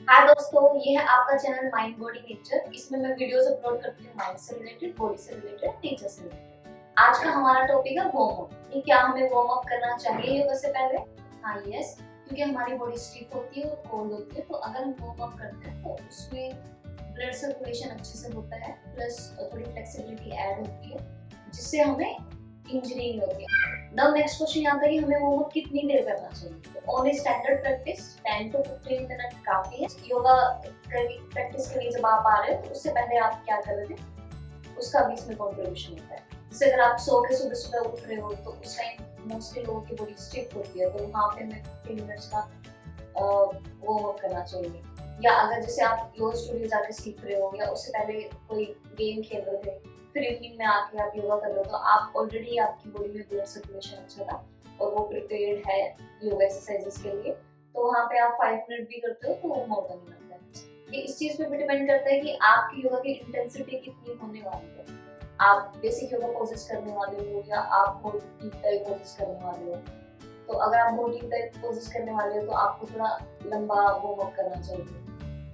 हाय दोस्तों, ये है आपका चैनल माइंड बॉडी नेचर। इसमें मैं वीडियोस अपलोड करती हूँ माइंड से रिलेटेड, बॉडी से रिलेटेड, नेचर से रिलेटेड। आज का हमारा टॉपिक है वार्म अप कि क्या हमें वार्म अप करना चाहिए योगा से पहले। हाँ यस, क्योंकि हमारी बॉडी स्टिफ होती है और कोल्ड होती है, तो अगर हम वार्म अप करते हैं तो उसमें ब्लड सर्कुलेशन अच्छे से होता है, प्लस थोड़ी फ्लेक्सिबिलिटी ऐड होती है जिससे हमें इंजरी नहीं होती है। नाउ नेक्स्ट क्वेश्चन आता है कि हमें वार्म अप कितनी देर करना चाहिए। On a standard practice 10 to 15 minute काफी है। योगा प्रैक्टिस के लिए जब आप आ रहे हो तो उससे पहले आप क्या कर रहे थे उसका भी इसमें कॉन्ट्रीब्यूशन होता है। जैसे अगर आप सो के सुबह सुबह उठ रहे हो तो उस टाइम मोस्टली लोगों की बॉडी स्टिफ होती है, तो वहाँ पे हमें 15 मिनट्स का वार्म अप करना चाहिए। या अगर जैसे आप योगा स्टूडियो जाके सीख रहे हो या उससे पहले कोई गेम खेल रहे थे, फिर इवनिंग में आके आप योगा कर रहे हो, तो आप ऑलरेडी आपकी बॉडी में ब्लड सर्कुलेशन अच्छा था और वो प्रिपेयर्ड है योगा एक्सरसाइजेस के लिए, तो वहाँ पे आप 5 मिनट भी करते हो तो वो मोर देन इनफ है। ये इस चीज पे भी डिपेंड करता है कि आपकी योगा की इंटेंसिटी कितनी होने वाली है। आप बेसिक योगा पोजेस करने वाले हो या आप बहुत डीप टाइप पोजेस करने वाले हो। तो अगर आप बहुत डीप टाइप पोजेस करने वाले हो तो आपको थोड़ा लंबा वार्म अप करना चाहिए,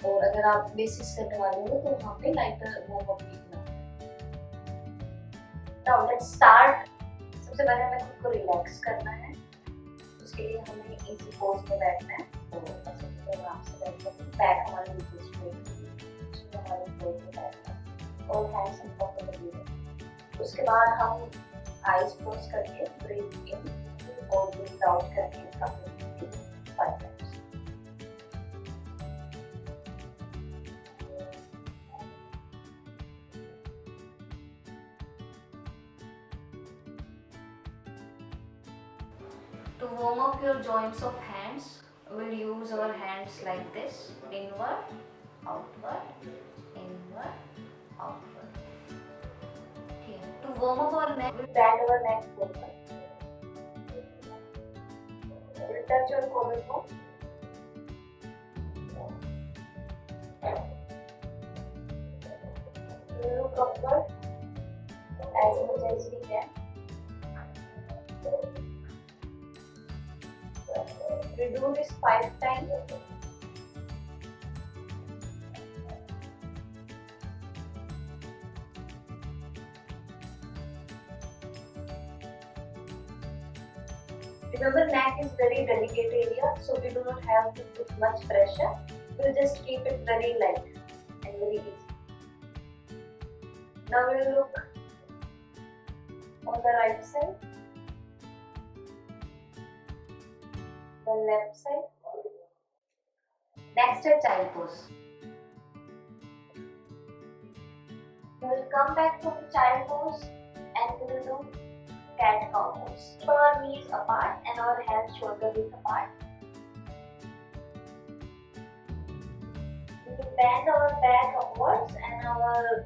और अगर आप बेसिक्स करने वाले हो तो वहाँ पे लाइटर वार्म अप करना। Now let's start. सबसे पहले हमें खुद को रिलैक्स करना है। उसके लिए हमें इजी पोज में बैठना है। तो आराम से बैठ कर बैक हमारे बिल्कुल स्ट्रेट, हमारे फ्लोर पे बैठना है और हैंड्स कंफर्टेबली रखें। उसके बाद हम आईज क्लोज करके ब्रीथ इन और ब्रीथ आउट करके completely 5 minutes. To warm up your joints of hands, we'll use our hands like this: inward, outward, inward, outward. Okay. To warm up our neck, we'll bend our neck forward. We'll touch your collarbone. We'll look upward as much as we can. We do this 5 times. Remember, neck is very delicate area, so we do not have to put much pressure. We'll just keep it very light and very easy. Now we'll look on the right side, the left side. Next is child pose. We will come back from child pose and we will do cat cow pose. Keep our knees apart and our hands shoulder width apart. We will bend our back upwards and our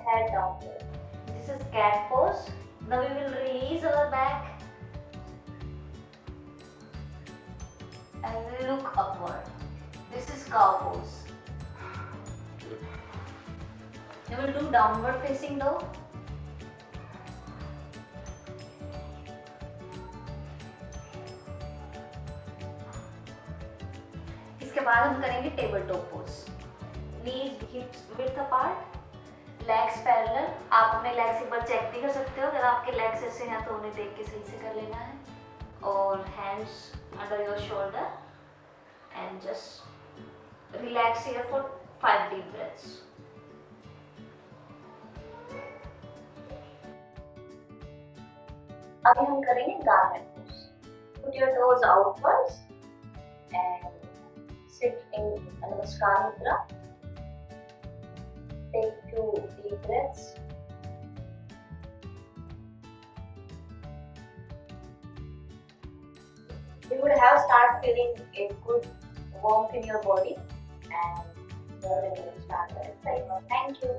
head downwards. This is cat pose. Now we will release our back and we will look upward. This is cow pose. We will do downward facing dog. इसके बाद हम करेंगे table top pose. Knees hips width apart, legs parallel. आप अपने legs एक बार check भी कर सकते हो, अगर आपके लेग्स ऐसे हैं तो उन्हें देख के सही से कर लेना है। और hands under your shoulder and just relax here for 5 deep breaths. अभी हम करेंगे garment pose. Put your toes outwards and sit in Namaskar Mudra. Take 2 deep breaths. You would have start feeling a good warmth in your body and you are ready to start the exercise. Thank you.